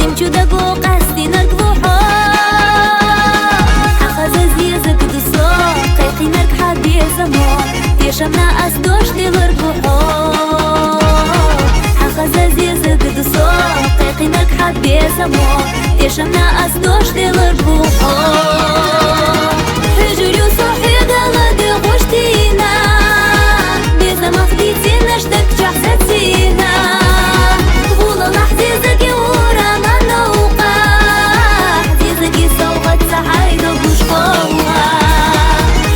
سمچو دگو قصدی نرگ وحا حخز زیزک دسا قیقی نرگ حبی زمان تیشمنا از دوش دیلر وحا حخز زیزک دسا قیقی نرگ حبی زمان تیشمنا از دوش دیلر وحا هجولو صحی دلد غشتینا بیزا مخدیتی نشتک جحستینا غولا لحظی زکی ورا من نوقع زکی سوقت سحاید بشقوها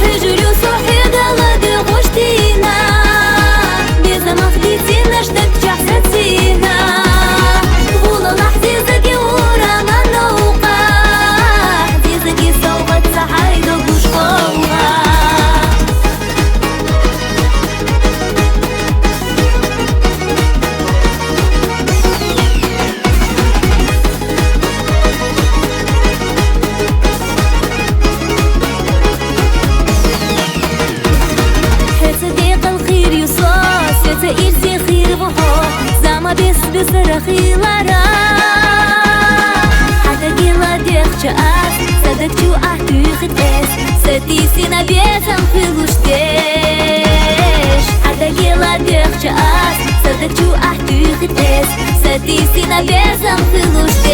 هجولو صحی دلد غشتینا بیزا مخدیتی نشتک جحستینا غولا لحظی زکی ورا من نوقع زکی سوقت سحاید بشقوها إرزي خير وحو زعما بس رخيلارا حتى قيلا ديخ جاس صدق جو أحتو خدقس ستيسينا بيزن خلوش ديش حتى قيلا ديخ جاس صدق جو أحتو خدقس ستيسينا بيزن خلوش